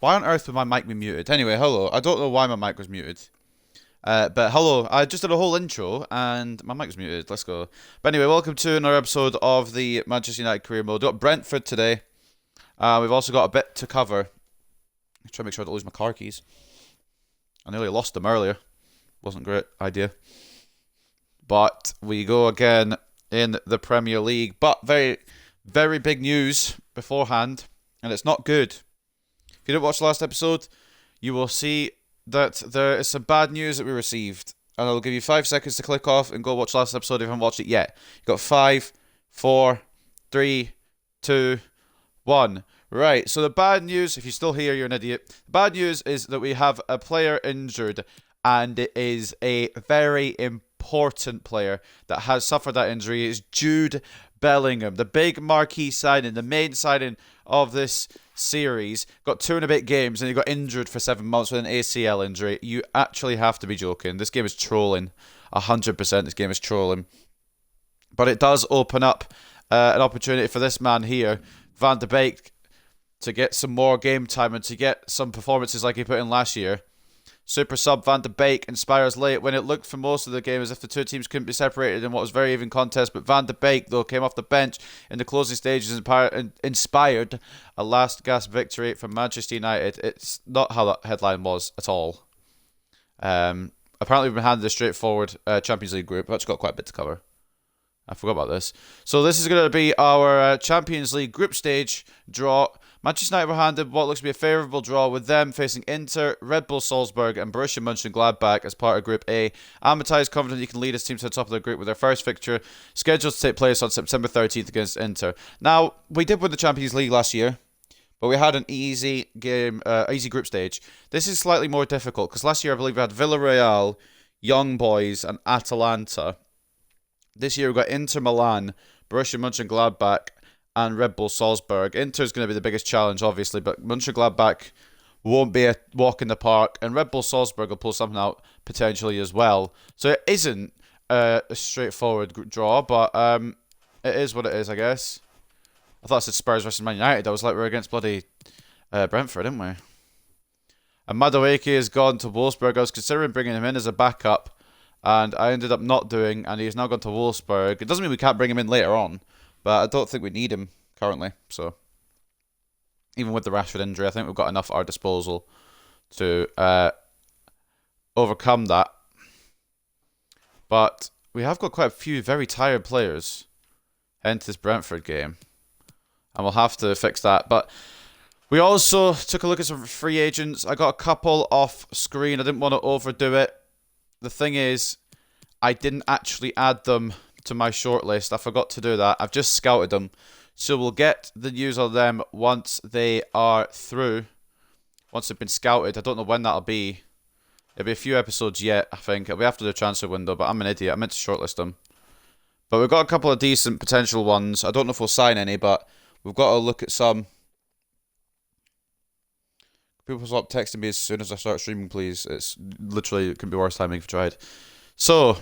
Why on earth would my mic be muted? Anyway, hello. I don't know why my mic was muted. But hello. I just did a whole intro and my mic was muted. Let's go. But anyway, welcome to another episode of the Manchester United Career Mode. We've got Brentford today. We've also got a bit to cover. I'm trying to make sure I don't lose my car keys. I nearly lost them earlier. Wasn't a great idea. But we go again in the Premier League. But very, very big news beforehand. And it's not good. If you didn't watch the last episode, you will see that there is some bad news that we received. And I'll give you 5 seconds to click off and go watch the last episode if you haven't watched it yet. You've got 5, 4, 3, 2, 1. Right, so the bad news, if you're still here, you're an idiot. The bad news is that we have a player injured, and it is a very important player that has suffered that injury. It's Jude Bellingham, the big marquee signing, the main signing of this series. Got 2 and a bit games, and he got injured for 7 months with an ACL injury. You actually have to be joking. This game is trolling. 100% this game is trolling. But it does open up an opportunity for this man here, Van de Beek, to get some more game time and to get some performances like he put in last year. Super sub Van de Beek inspires late when it looked for most of the game as if the two teams couldn't be separated in what was a very even contest. But Van de Beek, though, came off the bench in the closing stages and inspired a last-gasp victory for Manchester United. It's not how that headline was at all. Apparently, we've been handed a straightforward Champions League group. We've actually got quite a bit to cover. I forgot about this. So this is going to be our Champions League group stage draw. Manchester United were handed what looks to be a favourable draw, with them facing Inter, Red Bull Salzburg and Borussia Mönchengladbach as part of Group A. Almaty is confident he can lead his team to the top of the group with their first fixture scheduled to take place on September 13th against Inter. Now, we did win the Champions League last year, but we had an easy game, easy group stage. This is slightly more difficult because last year I believe we had Villarreal, Young Boys and Atalanta. This year we've got Inter Milan, Borussia Mönchengladbach and Red Bull Salzburg. Inter's going to be the biggest challenge, obviously, but Mönchengladbach won't be a walk in the park, and Red Bull Salzburg will pull something out potentially as well. So it isn't a straightforward draw, but it is what it is, I guess. I thought I said Spurs versus Man United. I was like, we're against bloody Brentford, didn't we? And Madueke has gone to Wolfsburg. I was considering bringing him in as a backup, and I ended up not doing, and he's now gone to Wolfsburg. It doesn't mean we can't bring him in later on, but I don't think we need him currently. So, even with the Rashford injury, I think we've got enough at our disposal to overcome that. But we have got quite a few very tired players heading to this Brentford game, and we'll have to fix that. But we also took a look at some free agents. I got a couple off screen. I didn't want to overdo it. The thing is, I didn't actually add them to my shortlist. I forgot to do that. I've just scouted them. So we'll get the news on them once they are through. Once they've been scouted. I don't know when that'll be. It'll be a few episodes yet, I think. It'll be after the transfer window, but I'm an idiot. I meant to shortlist them. But we've got a couple of decent potential ones. I don't know if we'll sign any, but we've got to look at some. People stop texting me as soon as I start streaming, please. It's literally, it could be worse timing if I tried. So,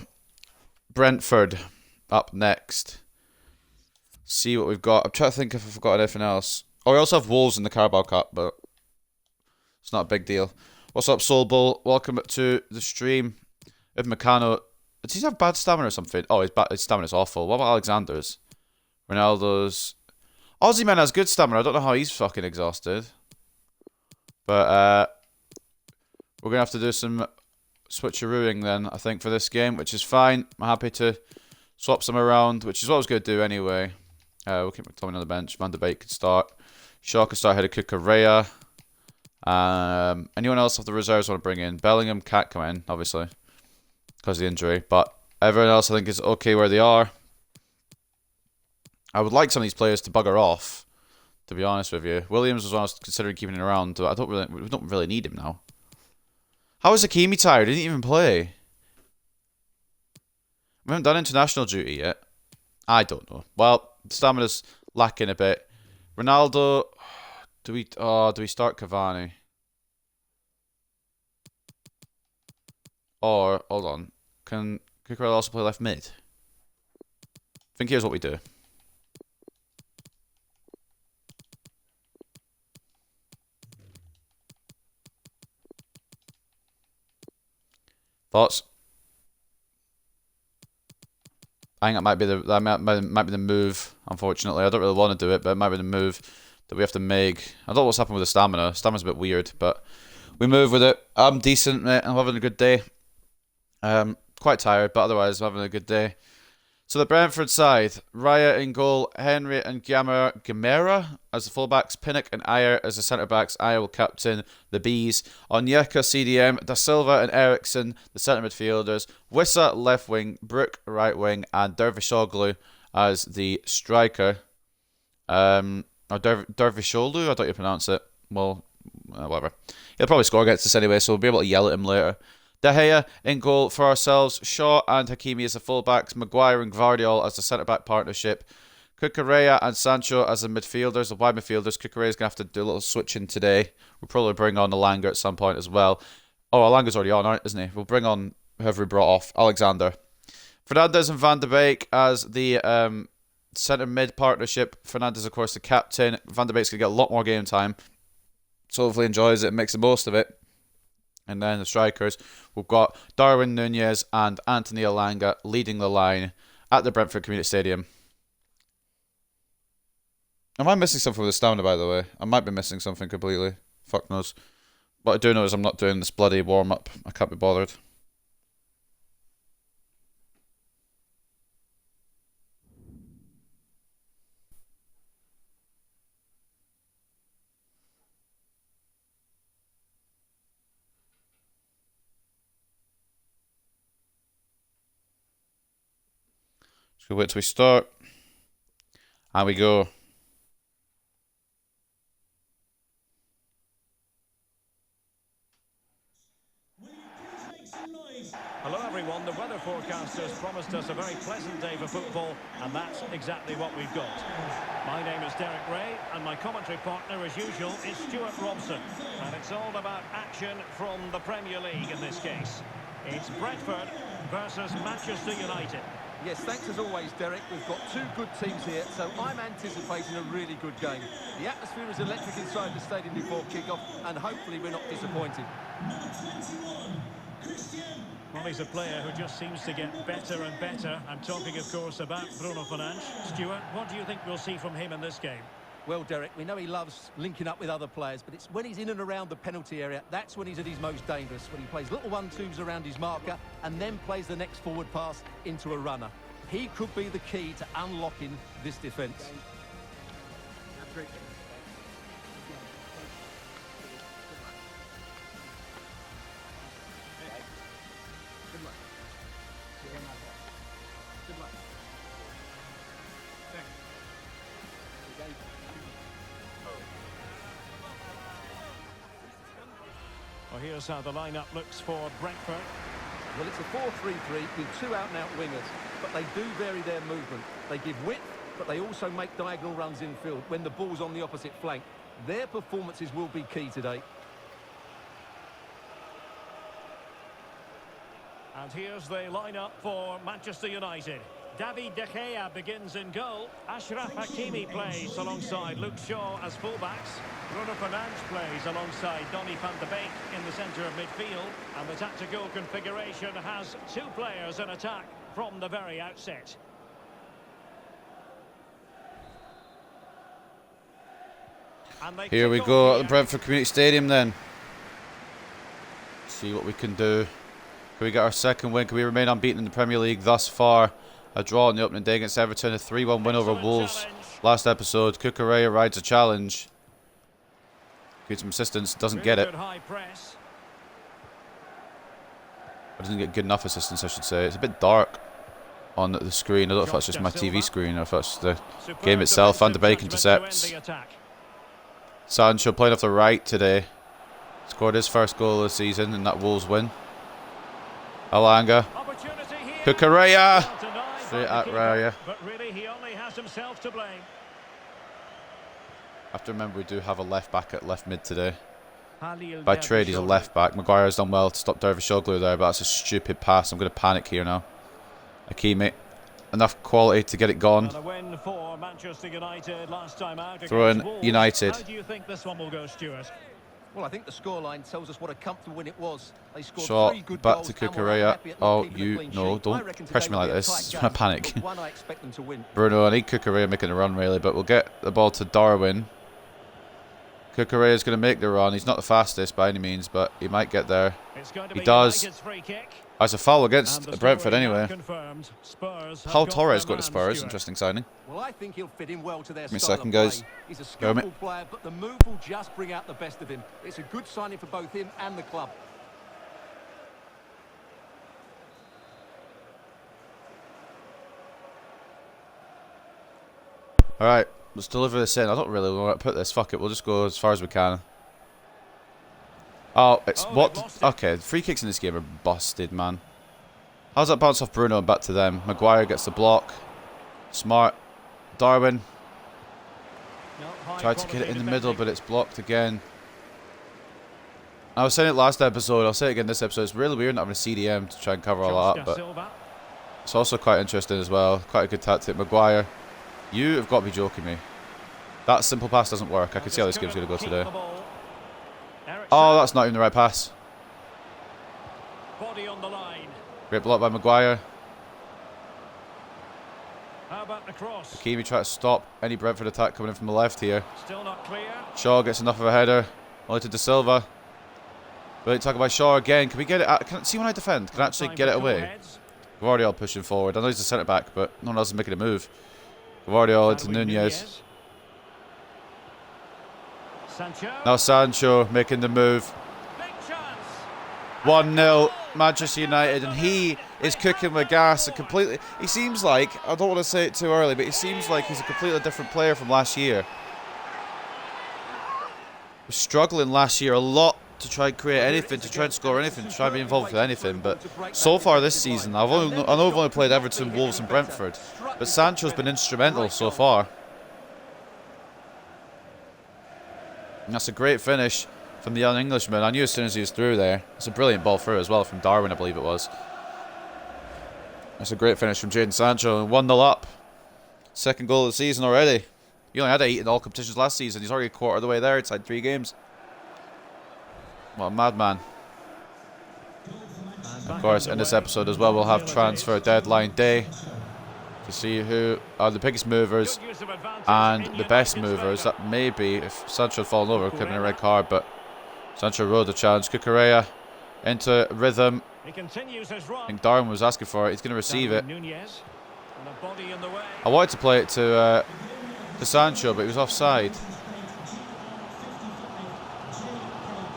Brentford up next. See what we've got. I'm trying to think if I've forgotten anything else. Oh, we also have Wolves in the Carabao Cup, but it's not a big deal. What's up, Soul Bull? Welcome to the stream. If Meccano, does he have bad stamina or something? Oh, his stamina's awful. What about Alexander's? Ronaldo's. Aussie man has good stamina. I don't know how he's fucking exhausted. But we're going to have to do some switcherooing then, I think, for this game, which is fine. I'm happy to swap some around, which is what I was going to do anyway. We'll keep McTominay on the bench. Van de Beek could start. Shaw could start ahead of Cucurella. Anyone else of the reserves want to bring in? Bellingham can't come in, obviously, because of the injury. But everyone else, I think, is okay where they are. I would like some of these players to bugger off, to be honest with you. Williams was one I was considering keeping him around, but we don't really need him now. How is Hakimi tired? He didn't even play. We haven't done international duty yet. I don't know. Well, stamina's lacking a bit. Ronaldo, do we start Cavani? Or hold on, can Cucurella also play left mid? I think here's what we do. Thoughts? I think that might be the move. Unfortunately, I don't really want to do it, but it might be the move that we have to make. I don't know what's happened with the stamina. Stamina's a bit weird, but we move with it. I'm decent, mate. I'm having a good day. Quite tired, but otherwise I'm having a good day. So the Brentford side, Raya in goal, Henry and Gamera as the fullbacks, Pinnock and Ayer as the centre-backs. Ayer will captain the Bees. Onyeka, CDM, Da Silva and Eriksson, the centre midfielders. Wissa, left wing, Brook, right wing, and Dervishoglu as the striker. Or Dervishoglu, I don't know how you pronounce it. Well, whatever. He'll probably score against us anyway, so we'll be able to yell at him later. De Gea in goal for ourselves, Shaw and Hakimi as the fullbacks, Maguire and Gvardiol as the centre-back partnership, Cucurella and Sancho as the midfielders, the wide midfielders. Cucurella's going to have to do a little switching today. We'll probably bring on Alanga at some point as well. Oh, Alanga's already on, isn't he? We'll bring on whoever we brought off, Alexander. Fernandes and Van de Beek as the centre mid partnership. Fernandes, of course, the captain. Van de Beek's going to get a lot more game time, so hopefully enjoys it and makes the most of it. And then the strikers, we've got Darwin Nunez and Anthony Alanga leading the line at the Brentford Community Stadium. Am I missing something with the stamina, by the way? I might be missing something completely. Fuck knows. What I do know is I'm not doing this bloody warm-up. I can't be bothered. So wait till we start. And we go. Hello everyone, the weather forecasters promised us a very pleasant day for football, and that's exactly what we've got. My name is Derek Ray, and my commentary partner as usual is Stuart Robson. And it's all about action from the Premier League in this case. It's Brentford versus Manchester United. Yes, thanks as always, Derek. We've got two good teams here, so I'm anticipating a really good game. The atmosphere is electric inside the stadium before kick-off, and hopefully we're not disappointed. Well, he's a player who just seems to get better and better. I'm talking, of course, about Bruno Fernandes. Stuart, what do you think we'll see from him in this game? Well, Derek, we know he loves linking up with other players, but it's when he's in and around the penalty area, that's when he's at his most dangerous, when he plays little 1-2s around his marker and then plays the next forward pass into a runner. He could be the key to unlocking this defence. Well, here's how the lineup looks for Brentford. Well, it's a 4-3-3 with two out-and-out wingers, but they do vary their movement. They give width, but they also make diagonal runs infield when the ball's on the opposite flank. Their performances will be key today. And here's the lineup for Manchester United. David De Gea begins in goal. Achraf Hakimi plays alongside Luke Shaw as fullbacks. Bruno Fernandes plays alongside Donny van de Beek in the centre of midfield. And the tactical configuration has two players in attack from the very outset. Here we go at the Brentford Community Stadium then. See what we can do. Can we get our second win? Can we remain unbeaten in the Premier League thus far? A draw in the opening day against Everton, a 3-1 win over Wolves last episode. Cucurella rides a challenge. Gives him assistance, doesn't get it. Or doesn't get good enough assistance, I should say. It's a bit dark on the screen. I don't know if that's just my TV screen or if that's the game itself. Van de Beek intercepts. Sancho playing off the right today. Scored his first goal of the season in that Wolves win. Alanga. Cucurella. Straight at Raya. But really, he only has himself to blame. I have to remember we do have a left back at left mid today. By trade, he's a left back. Maguire's done well to stop Dervishoglu there, but that's a stupid pass. I'm going to panic here now. Hakimi, enough quality to get it gone. Throw in United. How do you think this one will go, Stuart? Well, I think the scoreline tells us what a comfortable win it was. They scored 3 Shot good back goals to and were Cucurella. unhappy at not Oh, keeping a you clean no, sheet. I don't reckon pressure me today like will be a this. tight It's my game, panic. but one I expect them to win. Bruno, I need Cucurella making a run really, but we'll get the ball to Darwin. Cucurella is going to make the run. He's not the fastest by any means, but he might get there. He does. That's a foul against Brentford anyway. Paul Torres got to Spurs. Interesting signing. Well, I think he'll fit in well to their Give me a style second, of play. guys. He's a Bear with me. skillful player, but the move will just bring out the best of him. It's a good signing for both him and the club. Alright, let's deliver this in. I don't really want to put this. Fuck it, we'll just go as far as we can. Oh, it's what? Okay, the free kicks in this game are busted, man. How's that bounce off Bruno and back to them? Maguire gets the block. Smart. Darwin. Tried to get it in the middle, but it's blocked again. I was saying it last episode, I'll say it again this episode. It's really weird not having a CDM to try and cover all that up, but it's also quite interesting as well. Quite a good tactic. Maguire, you have got to be joking me. That simple pass doesn't work. I can see how this game's going to go today. Oh, that's not even the right pass. Body on the line. Great block by Maguire. How about the cross? Hakimi trying to stop any Brentford attack coming in from the left here. Still not clear. Shaw gets enough of a header. Only to De Silva. Brilliant tackle by Shaw again. Can we get it? Can I see when I defend? Can I actually get it away? Guardiola pushing forward. I know he's the centre back, but no one else is making a move. Guardiola into Nunez. Sancho. Now Sancho making the move. 1-0 Manchester United, and he is cooking with gas and completely. He seems like, I don't want to say it too early, but he seems like he's a completely different player from last year. He was struggling last year a lot to try and create anything, to try and score anything, to try and be involved with anything. But so far this season, I know I've only played Everton, Wolves and Brentford, but Sancho's been instrumental so far. And that's a great finish from the young Englishman. I knew as soon as he was through there. It's a brilliant ball through as well from Darwin, I believe it was. That's a great finish from Jadon Sancho. 1-0 up. Second goal of the season already. He only had 8 in all competitions last season. He's already a quarter of the way there inside 3 games. What a madman. Of course, in this episode as well, we'll have transfer deadline day to see who are the biggest movers and the best movers. That may be, if Sancho had fallen over, could have been a red card, but Sancho rode the challenge. Cucurella into rhythm. I think Darwin was asking for it. He's going to receive it. I wanted to play it to Sancho, but he was offside.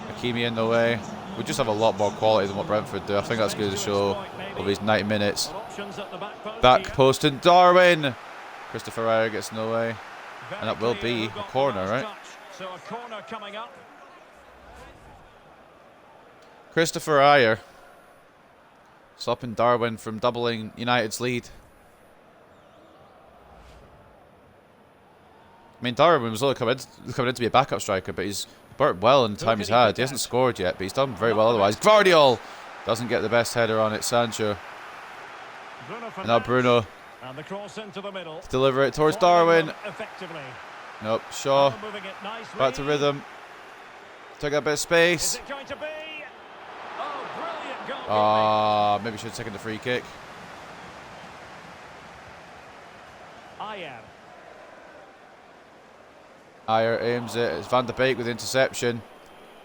Hakimi in the way. We just have a lot more quality than what Brentford do. I think that's going to show over these 90 minutes. Back post and Darwin. Christopher Ayer gets in the way. And that will be a corner, right? So a corner coming up. Christopher Ayer stopping Darwin from doubling United's lead. I mean, Darwin was only coming in to be a backup striker, but he's worked well in the time he's had. He hasn't scored yet, but he's done very well otherwise. Guardiola doesn't get the best header on it. Sancho. And now Bruno. And the cross into the middle. To deliver it towards Darwin. Nope. Shaw. Back to rhythm. Take a bit of space. Maybe should have taken the free kick. Ayer aims it. It's Van de Beek with the interception.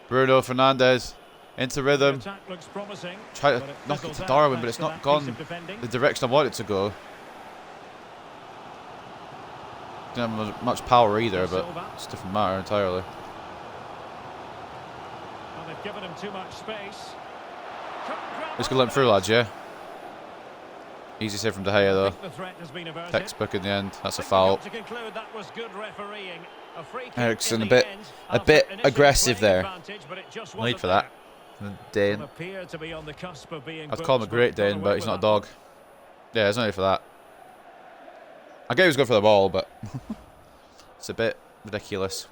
Bruno Fernandes into rhythm. Try to knock it to Darwin, but it's not gone the direction I want it to go. Didn't have much power either, but it's a different matter entirely. They've given him too much space. Just gonna let him through, lads, yeah? Easy save from De Gea, though. Textbook in the end. That's a foul. Eriksen a bit aggressive there. No need for that. Dane. I'd call him a great Dane, but he's not a dog. Yeah, there's no need for that. I get he was going for the ball, but it's a bit ridiculous.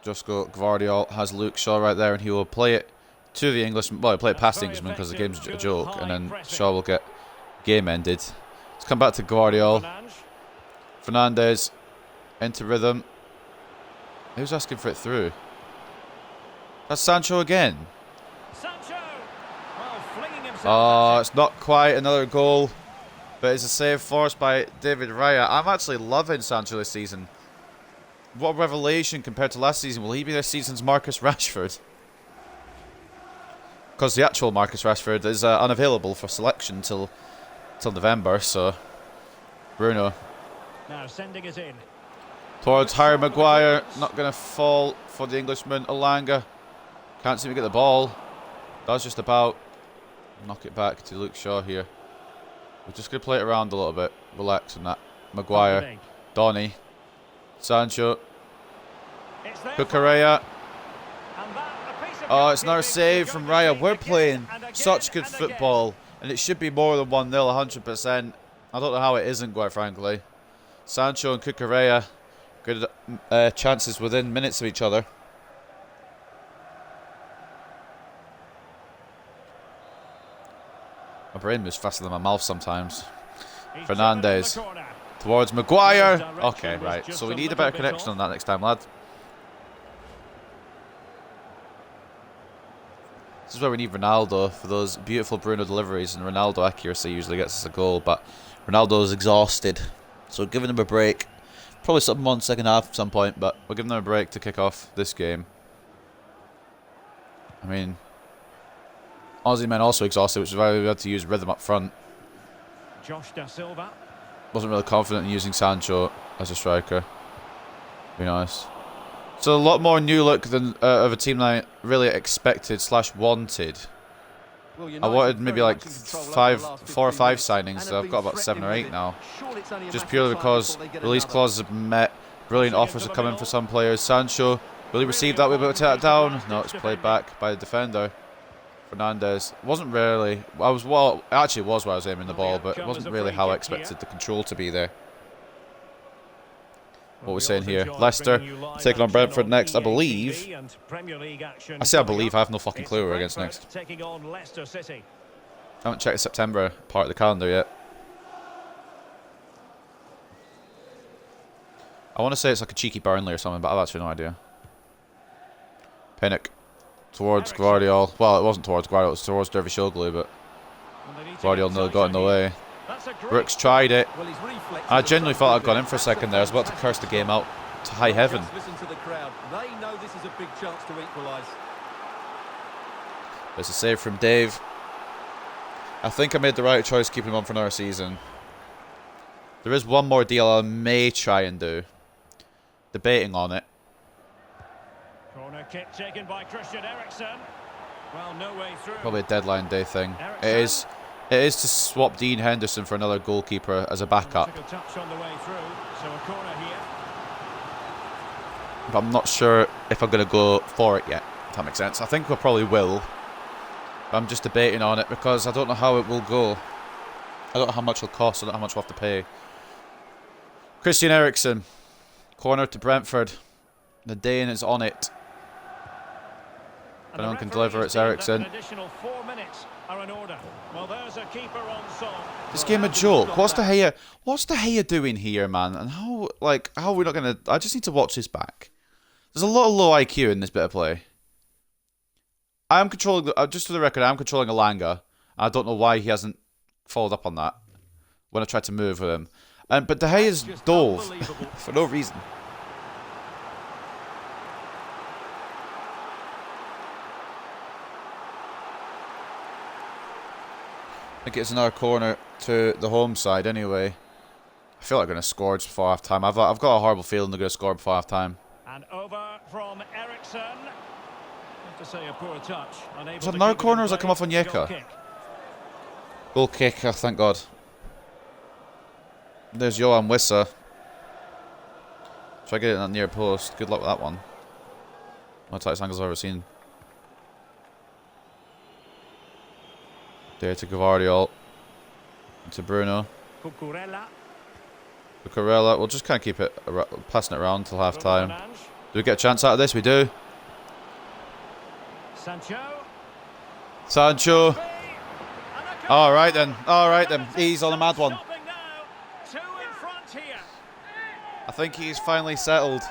Guardiola has Luke Shaw right there, and he will play it to the Englishman. Well, he'll play it past the Englishman because the game's a joke, and then Shaw will get game ended. Let's come back to Guardiola. Fernandes Into rhythm. Who's asking for it through? That's Sancho again. Sancho. Well, flinging himself Oh, at it. it's not quite another goal. But it's a save forced by David Raya. I'm actually loving Sancho this season. What a revelation compared to last season. Will he be this season's Marcus Rashford? Because the actual Marcus Rashford is unavailable for selection till November, so... Bruno. Now sending it in. Towards Harry Maguire. Not going to fall for the Englishman. Elanga. Can't seem to get the ball. Does just about. Knock it back to Luke Shaw here. We're just going to play it around a little bit. Relax on that. Maguire. Donny. Sancho. Cucurella. Oh, it's another save from Raya. We're playing such good football. And it should be more than 1-0, 100%. I don't know how it isn't, quite frankly. Sancho and Cucurella. Good chances within minutes of each other. My brain moves faster than my mouth sometimes. Fernandez. Towards Maguire. Okay, right. So we need a better connection on that next time, lad. This is where we need Ronaldo for those beautiful Bruno deliveries, and Ronaldo accuracy usually gets us a goal, but Ronaldo's exhausted. So giving him a break. Probably something on second half at some point, but we're giving them a break to kick off this game. I mean, Aussie men also exhausted, which is why we had to use rhythm up front. Josh Da Silva. Wasn't really confident in using Sancho as a striker, to be honest. So a lot more new look than of a team that I really expected / wanted. I wanted maybe like 4 or 5 signings, so I've got about 7 or 8 now. Just purely because release clauses have been met. Brilliant offers have come in for some players. Sancho, will he receive that? We're about to take that down. No, it's played back by the defender. Fernandez. Wasn't really. It actually was where I was aiming the ball, but it wasn't really how I expected the control to be there. What we're saying here. Leicester taking on Brentford next, I believe. I say I believe, I have no fucking clue who we're against next. I haven't checked the September part of the calendar yet. I want to say it's like a cheeky Burnley or something, but I've actually no idea. Pinnock towards Guardiola. Well, it wasn't towards Guardiola, it was towards Dervishoglu, but Guardiola nearly got in the way. Brooks tried it. I genuinely thought I'd gone in for a second there. I was about to curse the game out to high heaven. Listen to the crowd. They know this is a big chance to equalise. There's a save from Dave. I think I made the right choice keeping him on for another season. There is one more deal I may try and do. Debating on it. Corner kick taken by Christian Eriksen. Well, no way through. Probably a deadline day thing. It is to swap Dean Henderson for another goalkeeper as a backup. Took a touch on the way through, so a corner here. But I'm not sure if I'm going to go for it yet, if that makes sense. I think we probably will. But I'm just debating on it because I don't know how it will go. I don't know how much it'll cost. I don't know how much we'll have to pay. Christian Eriksen. Corner to Brentford. The Dane is on it. If anyone can deliver, it's Eriksen. This game a joke. What's De Gea doing here, man? And how are we not gonna? I just need to watch this back. There's a lot of low IQ in this bit of play. I am controlling. Just for the record, I'm controlling Elanga. I don't know why he hasn't followed up on that when I tried to move with him. But De Gea's dove for no reason. I think it's another corner to the home side anyway. I feel like they're going to score just before half time. I've got a horrible feeling they're going to score before half time. And over from Eriksen. I have to say a poor touch. Was that another corner or has that come off on Yeka? Goal kick, oh, thank God. There's Johan Wissa. Try to get it in that near post. Good luck with that one. One of the tightest angles I've ever seen. There to Guardiola. To Bruno. Cucurella. We'll just kind of keep it passing it around till half time. Do we get a chance out of this? We do. Sancho. Alright then. Alright then. He's on a mad one. I think he's finally settled.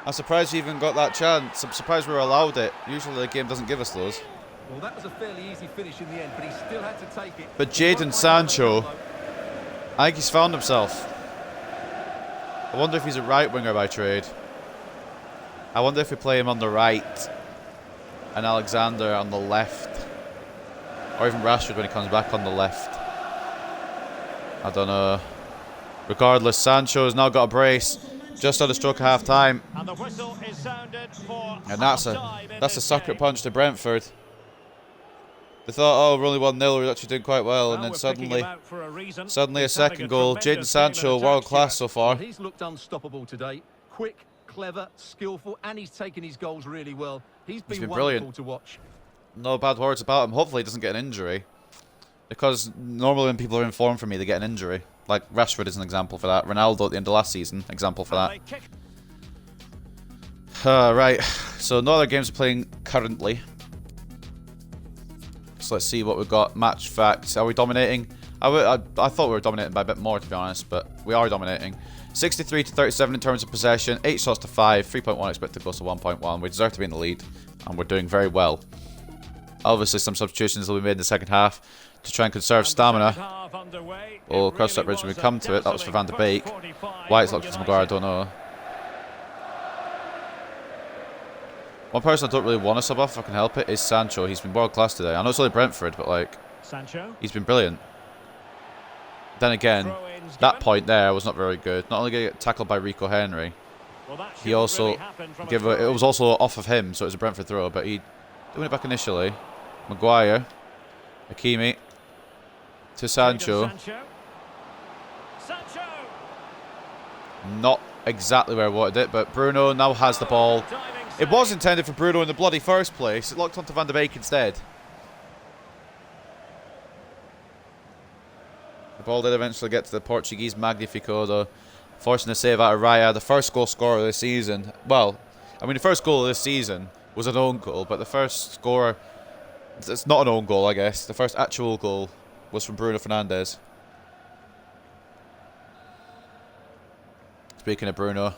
I'm surprised he even got that chance. I'm surprised we were allowed it. Usually the game doesn't give us those. Well, that was a fairly easy finish in the end, but he still had to take it. But Jadon Sancho, I think he's found himself. I wonder if he's a right winger by trade. I wonder if we play him on the right and Alexander on the left. Or even Rashford when he comes back on the left. I don't know. Regardless, Sancho has now got a brace. Just had a stroke of half time. And the whistle is sounded for And that's a sucker punch to Brentford. They thought, oh, we're only 1-0, we're actually doing quite well, and then suddenly a second goal. Jadon Sancho, world class so far. Well, he's looked unstoppable today. Quick, clever, skillful, and he's taken his goals really well. He's been wonderful brilliant to watch. No bad words about him. Hopefully he doesn't get an injury. Because normally when people are in form for me, they get an injury. Like Rashford is an example for that. Ronaldo at the end of last season, example for that. Right, so no other games are playing currently. So let's see what we've got. Match facts. Are we dominating? I thought we were dominating by a bit more, to be honest, but we are dominating. 63 to 37 in terms of possession, 8 shots to 5, 3.1 expected goals to 1.1. We deserve to be in the lead, and we're doing very well. Obviously, some substitutions will be made in the second half to try and conserve stamina. We'll cross that bridge when we come to it. That was for Van de Beek. Why it's locked for Maguire, I don't know. One person I don't really want to sub off, if I can help it, is Sancho. He's been world class today. I know it's only Brentford, but like, he's been brilliant. Then again, that point there was not very good. Not only did he get tackled by Rico Henry, he also it was also off of him, so it was a Brentford throw. But he doing it back initially. Maguire, Hakimi to Sancho. Not exactly where I wanted it, but Bruno now has the ball. It was intended for Bruno in the bloody first place. It locked onto Van de Beek instead. The ball did eventually get to the Portuguese Magnifico, though, forcing a save out of Raya, the first goal scorer of the season. Well, I mean, the first goal of this season was an own goal, but the first scorer, it's not an own goal, I guess. The first actual goal was from Bruno Fernandes. Speaking of Bruno,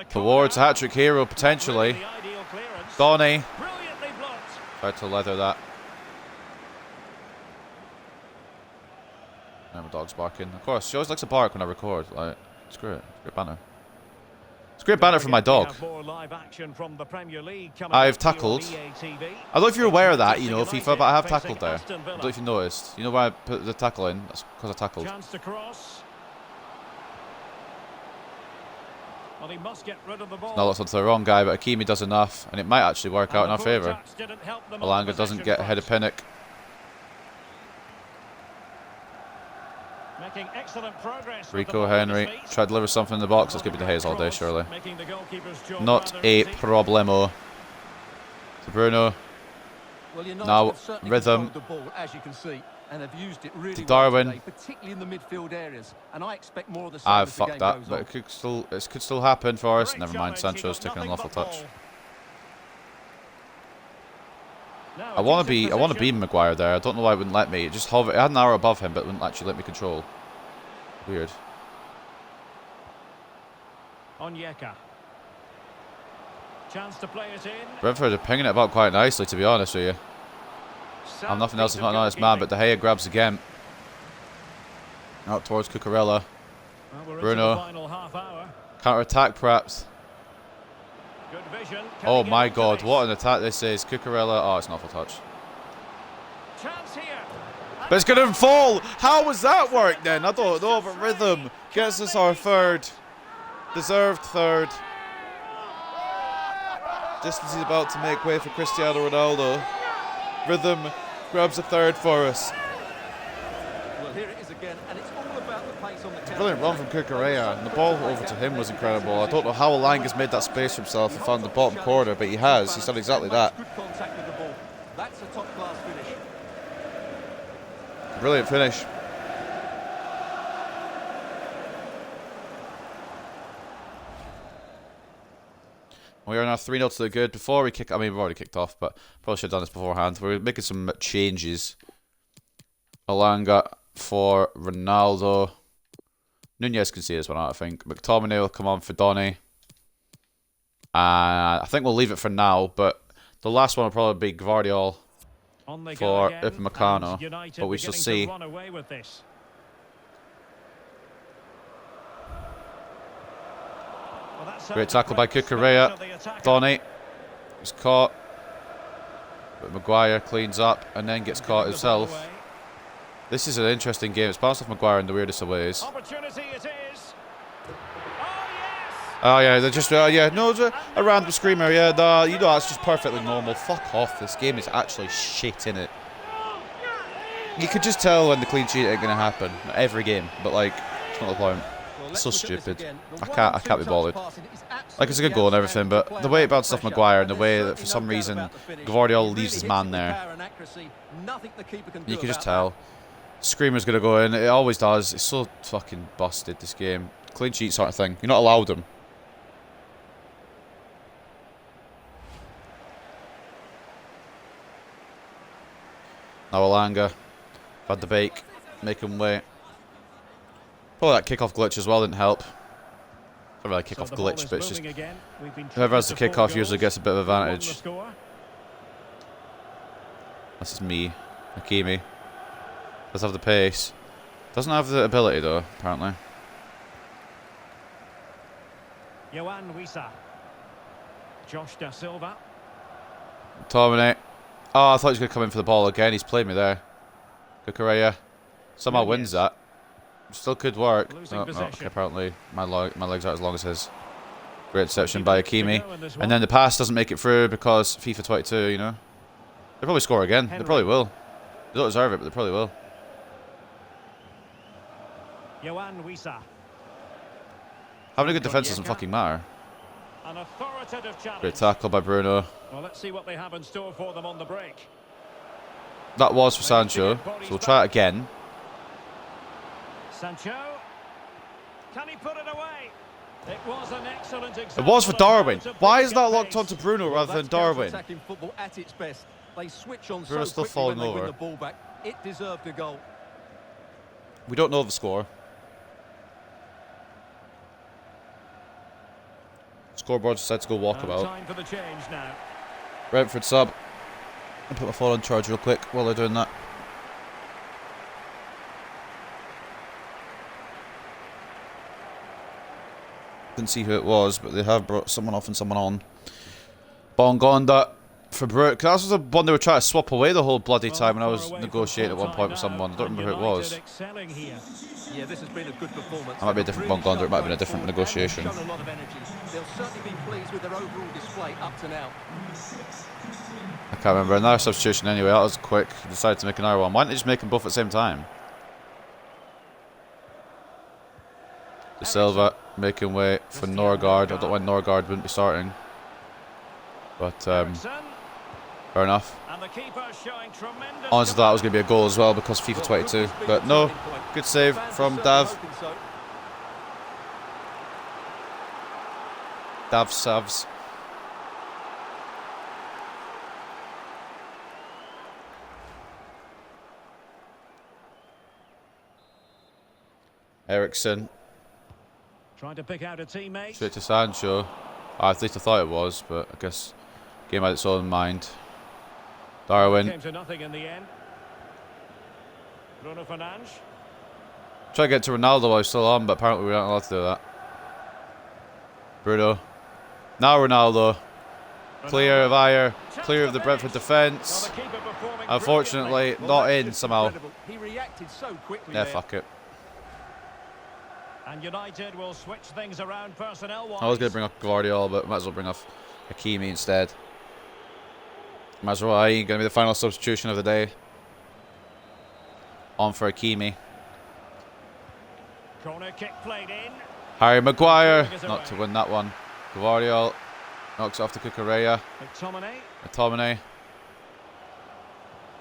towards a hat-trick hero, potentially. Donny tried to leather that. Now my dog's barking. Of course, she always likes to bark when I record. Like, it's great. It's great banner. It's great banner from my dog. I've tackled. I don't know if you're aware of that, you know, FIFA, but I have tackled there. I don't know if you noticed. You know why I put the tackle in? That's because I tackled. Well, he must get rid of the ball. Now that's onto the wrong guy, but Hakimi does enough, and it might actually work out in our favour. Malanga doesn't get ahead of Pinnock. Making excellent progress. Rico Henry tried to deliver something in the box. Let's give it to Hayes all day, surely. Not a problemo. To Bruno. Now rhythm. And have used it really to Darwin. Well today, particularly in the midfield areas, and I expect more of the same. I've fucked that, but it could still happen for us. Never mind, Sancho's taking an awful touch. I want to be Maguire there. I don't know why it wouldn't let me. It just hovered. It had an arrow above him, but it wouldn't actually let me control. Weird. Onyeka. Chance to play it in. Brentford are pinging it about quite nicely, to be honest with you. I'm nothing else if not an honest man, but De Gea grabs again. Out towards Cucurella. Bruno. Counter-attack, perhaps. Oh my god, what an attack this is. Cucurella. Oh, it's an awful touch. But it's going to fall. How was that work then? I don't know, but rhythm gets us our third. Deserved third. Just as he's about to make way for Cristiano Ronaldo. Rhythm grabs a third for us. Well, here it is again, and it's all about the pace on the counter. Brilliant run from Cucurella, and the ball over to him was incredible. I don't know how Lang has made that space for himself and found the bottom corner, but he has. He's done exactly that. Good contact with the ball. That's a top-class finish. Brilliant finish. We are now 3-0 to the good. Before we kick, I mean, we've already kicked off, but probably should have done this beforehand. We're making some changes. Alanga for Ronaldo. Nunez can see this one out, I think. McTominay will come on for Donny. I think we'll leave it for now, but the last one will probably be Gvardiol for Upamecano, but we shall see. Great tackle by Cucurella. Donny is caught, but Maguire cleans up and then gets caught himself. This is an interesting game. It's bounced off Maguire in the weirdest of ways. Oh yeah, they're just no, it's a random screamer. Yeah, you know that's just perfectly normal. Fuck off. This game is actually shit in it. You could just tell when the clean sheet ain't gonna happen every game, but like it's not the point. It's so stupid. I can't be bothered. Like it's a good goal and everything, but the way it bounced off Maguire and the way that for some reason Gvardiol leaves his man there, you can just tell. Screamer's gonna go in. It always does. It's so fucking busted, this game. Clean sheet sort of thing. You're not allowed them. Now Alanga. Had the bake. Make him wait. Probably that kick-off glitch as well didn't help. Not really a kick-off glitch, but it's just whoever has the kick-off usually gets a bit of advantage. This is me. Hakimi. Does have the pace. Doesn't have the ability though, apparently. Yohan Wissa. Josh Da Silva. Tomine. Oh, I thought he was going to come in for the ball again. He's played me there. Cucurella somehow wins that. Still could work. Oh, okay, apparently my legs aren't as long as his. Great interception by Hakimi. And then the pass doesn't make it through because FIFA 22, you know. They'll probably score again. They probably will. They don't deserve it, but they probably will. Yohan Wissa. Having a good defence doesn't fucking matter. An authoritative challenge. Great tackle by Bruno. Well, let's see what they have in store for them on the break. That was for Sancho, so we'll try it again. Sancho. Can he put it away? It was an excellent example. It was for Darwin. Why is that locked onto Bruno rather than Darwin? Bruno's still falling over. It deserved a goal. We don't know the score. Scoreboard decides to go walkabout. Time for the change now. Brentford sub. I'll put my phone on charge real quick while they're doing that. Didn't see who it was, but they have brought someone off and someone on. Bongonda for Brook. That was the one they were trying to swap away the whole bloody time when I was negotiating at one point with someone. I don't remember who it was. Yeah, this has been a good performance. It might be a different Bongonda, it might have been a different negotiation. They'll certainly be pleased with their overall display up to now. I can't remember. Another substitution anyway. That was quick. Decided to make another one. Why didn't they just make them both at the same time? De Silva making way for Norgard. I don't know why Norgard wouldn't be starting. But, fair enough. Honestly, that was going to be a goal as well because FIFA 22. But no, good save from Dav. Dav Savs. Ericsson. Trying to pick out a teammate. Straight to Sancho. At least I thought it was, but I guess game had its own mind. Darwin. Came to nothing in the end. Bruno Fernandes. Try to get to Ronaldo while he's still on, but apparently we're not allowed to do that. Bruno. Now Ronaldo. Clear of Ayer. Clear of the Brentford defence. Unfortunately, not in somehow. He reacted so quickly. Yeah, fuck it. And United will switch things around personnel-wise. I was going to bring up Gvardiol, but might as well bring off Hakimi instead. Mazraoui going to be the final substitution of the day. On for Hakimi. Corner kick played in. Harry Maguire, not to win that one. Gvardiol knocks it off to Cucurella. McTominay.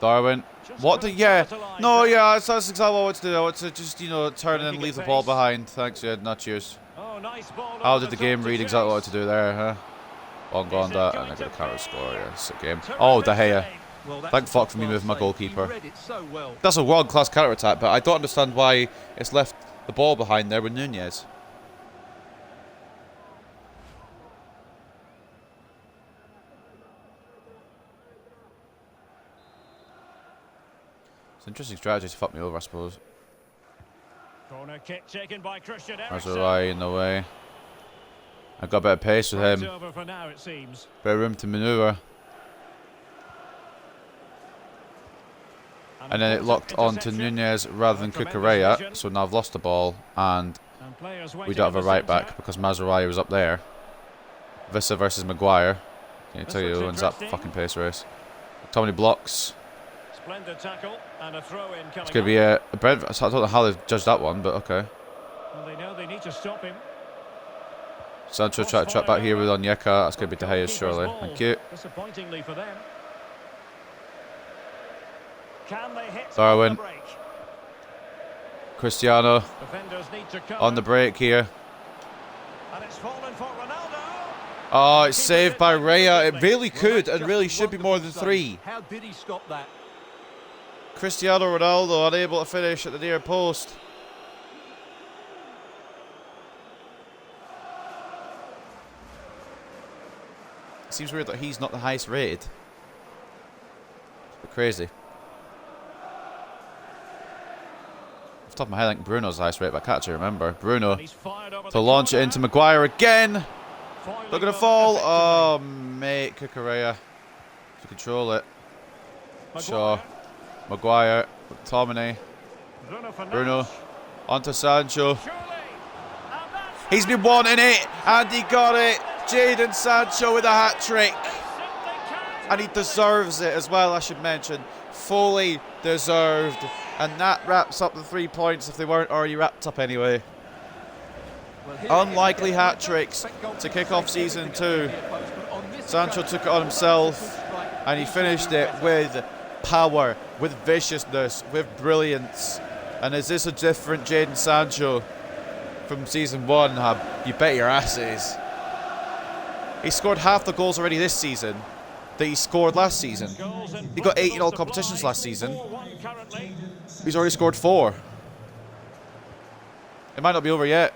Darwin. What the? Yeah. No, yeah, that's exactly what I want to do. I want to just, you know, turn and leave the ball behind. Thanks, yeah, not cheers. How did the game read exactly what to do there, huh? One goal on that, and I got a counter score, yeah. Sick game. Oh, De Gea. Thank fuck for me moving my goalkeeper. That's a world-class counter-attack, but I don't understand why it's left the ball behind there with Nunez. It's an interesting strategy to fuck me over, I suppose. Corner kick taken by Christian Eriksen. Mazurai in the way. I've got a bit of pace with him. Over for now, it seems. Bit of room to manoeuvre. And then it locked on to Nunez rather than Cucurella. So now I've lost the ball and we don't have a right back because Mazurai was up there. Vissa versus Maguire. Can you tell you who wins that fucking pace race? How many blocks? Splendid tackle and a throw in coming. It's going to be a Brentford. I don't know how they've judged that one, but okay. Well, they know they need to stop him. Sancho try to trap back here with Onyeka. That's going to be De Gea, surely. Thank you. Disappointingly for them. Can they hit Darwin. on the break? Cristiano Defenders need to cover. on the break here. And it's fallen for Ronaldo. Oh, it's saved by Raya. It really could and really should be more than 3. How did he stop that? Cristiano Ronaldo unable to finish at the near post. It seems weird that he's not the highest rated. It's a bit crazy. Off the top of my head, I think Bruno's the highest rated, but I can't actually remember. Bruno to launch it into Maguire again. Look at the fall. Oh, mate, Cucurella to control it. Shaw, Maguire, McTominay, Bruno, onto Sancho. He's been wanting it, and he got it. Jadon Sancho with a hat-trick. And he deserves it as well, I should mention. Fully deserved. And that wraps up the 3 points if they weren't already wrapped up anyway. Unlikely hat-tricks to kick off Season 2. Sancho took it on himself, and he finished it with power, with viciousness, with brilliance. And is this a different Jadon Sancho from Season 1, Hub? You bet your ass it is. He scored half the goals already this season that he scored last season. He got 8 in all competitions last season. He's already scored 4. It might not be over yet.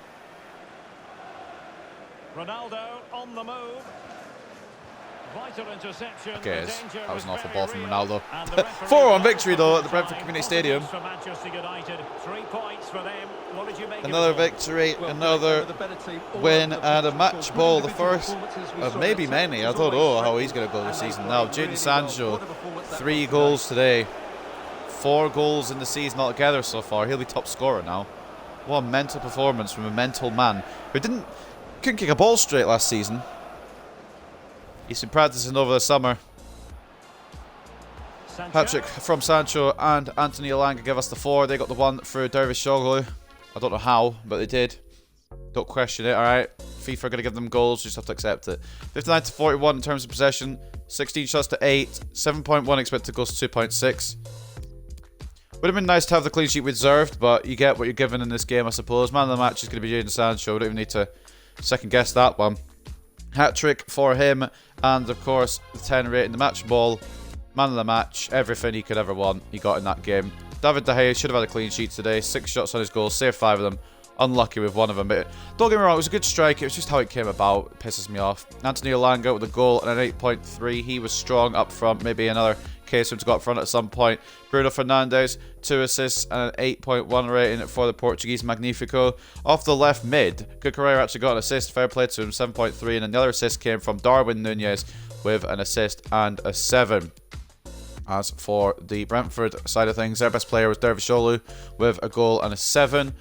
Ronaldo on the move. Vital interception. Okay, that was an awful ball from Ronaldo. 4-1 victory though at the Brentford Community Stadium. 3 points for them. What did you make Another victory, another win, and a match ball. The first of maybe many. I don't know how he's going to go this season now. Jadon Sancho, 3 goals today. 4 goals in the season altogether so far. He'll be top scorer now. What a mental performance from a mental man who couldn't kick a ball straight last season. He's been practicing over the summer. Hat-trick from Sancho and Anthony Elanga give us the 4. They got the 1 through Dervishoglu. I don't know how, but they did. Don't question it, alright? FIFA are going to give them goals, you just have to accept it. 59 to 41 in terms of possession. 16 shots to 8. 7.1 expected goals to 2.6. Would have been nice to have the clean sheet we deserved, but you get what you're given in this game, I suppose. Man of the match is going to be Jadon Sancho. We don't even need to second guess that one. Hat-trick for him, and of course the 10 rate in the match ball. Man of the match, everything he could ever want he got in that game. David De Gea should have had a clean sheet today. 6 shots on his goal, saved 5 of them. Unlucky with 1 of them. But don't get me wrong, it was a good strike. It was just how it came about. It pisses me off. Anthony Elanga with a goal and an 8.3. He was strong up front. Maybe another case for him to go up front at some point. Bruno Fernandes, 2 assists and an 8.1 rating for the Portuguese Magnifico. Off the left mid, Cucurella actually got an assist. Fair play to him, 7.3. And another assist came from Darwin Nunez with an assist and a 7. As for the Brentford side of things, their best player was Dervishoglu with a goal and a 7.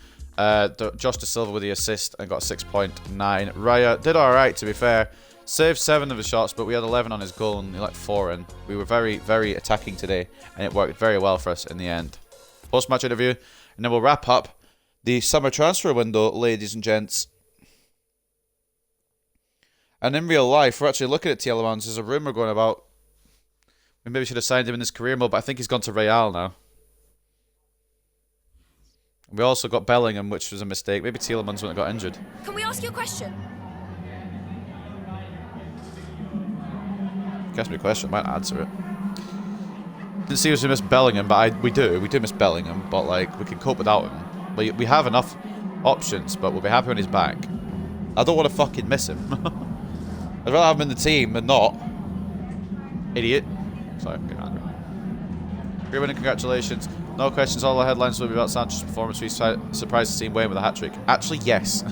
Josh De Silva with the assist and got 6.9. Raya did alright, to be fair. Saved 7 of his shots, but we had 11 on his goal and he let 4 in. We were very, very attacking today, and it worked very well for us in the end. Post-match interview, and then we'll wrap up the summer transfer window, ladies and gents. And in real life, we're actually looking at Tielemans. There's a rumour going about we maybe should have signed him in his career mode, but I think he's gone to Real now. We also got Bellingham, which was a mistake. Maybe Tielemans wouldn't have got injured. Can we ask you a question? If you ask me a question, I might answer it. Didn't seriously miss Bellingham, but we do miss Bellingham, but like we can cope without him. We have enough options, but we'll be happy when he's back. I don't want to fucking miss him. I'd rather have him in the team than not. Idiot. Sorry, I'm getting angry. Great winning, congratulations. No questions, all the headlines will be about Sancho's performance. We surprised to see him Wayne with a hat-trick. Actually, yes.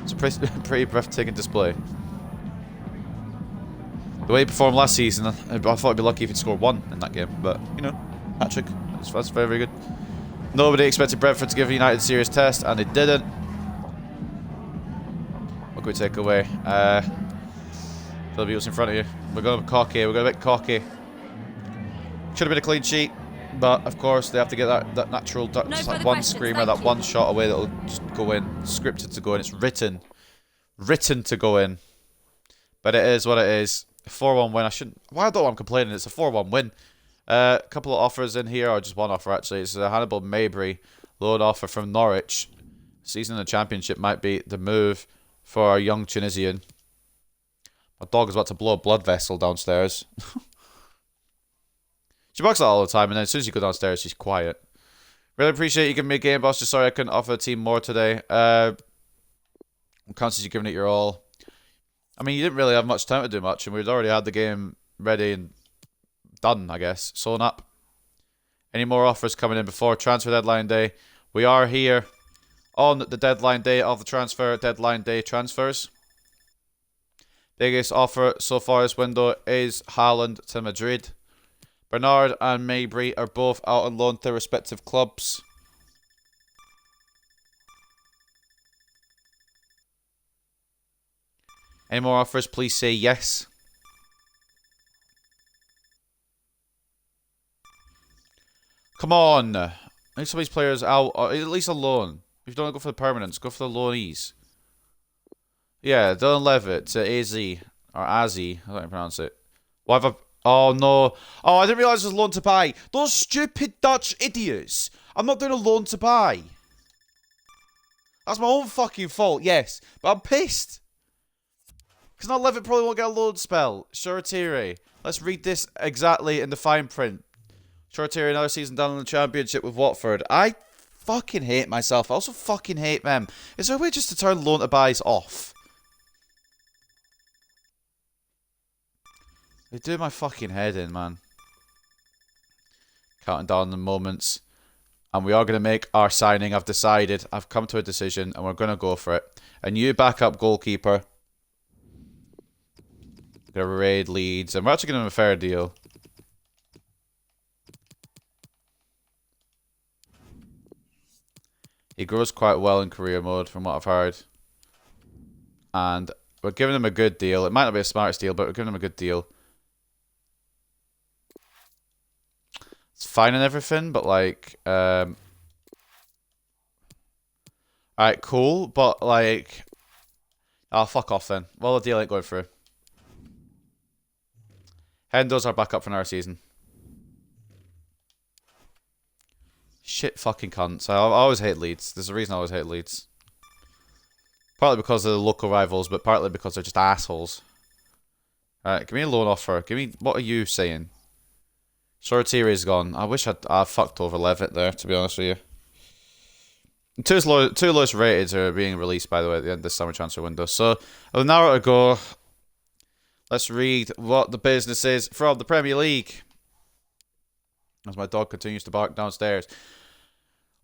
It's a pretty breathtaking display. The way he performed last season, I thought I'd be lucky if he'd scored 1 in that game. But, you know, hat-trick. That's very, very good. Nobody expected Brentford to give United a serious test, and they didn't. What can we take away? What's in front of you. We're going to be cocky. We're going to be a bit cocky. Should have been a clean sheet. But, of course, they have to get that natural, just like one screamer, that one shot away that'll just go in. Scripted to go in. It's written. Written to go in. But it is what it is. A 4-1 win. Why don't I'm complaining? It's a 4-1 win. A couple of offers in here, or just one offer, actually. It's a Hannibal Mabry loan offer from Norwich. Season in the Championship might be the move for our young Tunisian. My dog is about to blow a blood vessel downstairs. She barks that all the time, and then as soon as you go downstairs, she's quiet. Really appreciate you giving me a game, boss. Just sorry I couldn't offer the team more today. I'm conscious you're giving it your all. I mean, you didn't really have much time to do much, and we'd already had the game ready and done, I guess. Sewn up. Any more offers coming in before transfer deadline day? We are here on the deadline day of the transfer deadline day transfers. Biggest offer so far this window is Haaland to Madrid. Bernard and Mabry are both out on loan to their respective clubs. Any more offers, please say yes. Come on. I need some of these players out, or at least a loan. If you don't go for the permanents, go for the loanees. Yeah, Dylan Levitt to AZ, or Azzy, I don't know how to pronounce it. Why have I... Oh, no. Oh, I didn't realise it was loan to buy. Those stupid Dutch idiots. I'm not doing a loan to buy. That's my own fucking fault, yes. But I'm pissed. Because now Levitt probably won't get a loan spell. Shoretire. Let's read this exactly in the fine print. Shoretire, another season down in the Championship with Watford. I fucking hate myself. I also fucking hate them. Is there a way just to turn loan to buys off? They do my fucking head in, man. Counting down the moments. And we are going to make our signing. I've decided. I've come to a decision. And we're going to go for it. A new backup goalkeeper. We're going to raid Leeds. And we're actually giving him a fair deal. He grows quite well in career mode, from what I've heard. And we're giving him a good deal. It might not be a smartest deal, but we're giving him a good deal. It's fine and everything, but like, alright, cool, but like, oh, fuck off then. Well, the deal ain't going through. Hendo's our backup for another season. Shit fucking cunts. I always hate Leeds. There's a reason I always hate Leeds. Partly because of the local rivals, but partly because they're just assholes. Alright, give me a loan offer. Give me, what are you saying? Shoretire is gone. I wish I fucked over Levitt there, to be honest with you. Two lowest rated are being released, by the way, at the end of the summer transfer window. So, with an hour to go, let's read what the business is from the Premier League. As my dog continues to bark downstairs.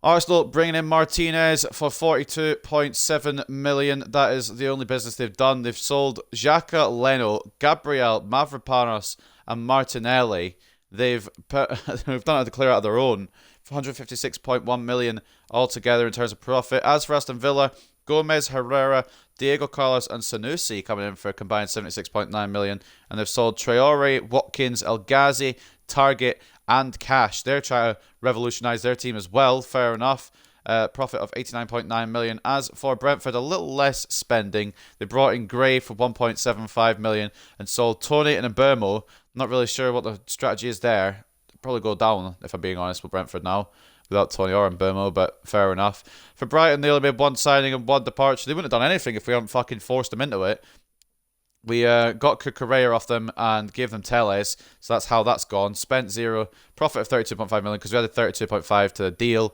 Arsenal bringing in Martinez for 42.7 million. That is the only business they've done. They've sold Xhaka, Leno, Gabriel, Mavropanos, and Martinelli. They've done it to clear out of their own. 156.1 million altogether in terms of profit. As for Aston Villa, Gomez, Herrera, Diego Carlos, and Sanusi coming in for a combined 76.9 million. And they've sold Traore, Watkins, El Ghazi, Target, and Cash. They're trying to revolutionise their team as well. Fair enough. Profit of 89.9 million. As for Brentford, a little less spending. They brought in Gray for 1.75 million and sold Tony and Mbermo. Not really sure what the strategy is there. Probably go down, if I'm being honest, with Brentford now. Without Tony or Mbermo, but fair enough. For Brighton, they only made one signing and one departure. They wouldn't have done anything if we hadn't fucking forced them into it. We got Cucurella off them and gave them Telles. So that's how that's gone. Spent 0. Profit of 32.5 million because we added 32.5 to the deal.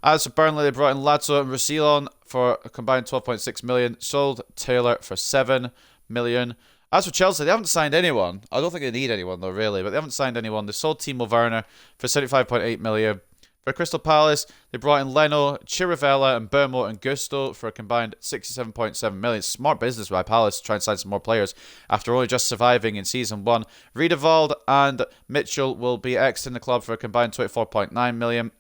As for Burnley, they brought in Lazo and Roussillon for a combined 12.6 million. Sold Taylor for 7 million. As for Chelsea, they haven't signed anyone. I don't think they need anyone though, really, but they haven't signed anyone. They sold Timo Werner for 75.8 million. For Crystal Palace, they brought in Leno, Chirivella, and Bermo and Gusto for a combined 67.7 million. Smart business by Palace to try and sign some more players after only just surviving in Season 1. Riedewald and Mitchell will be exiting the club for a combined 24.9 million.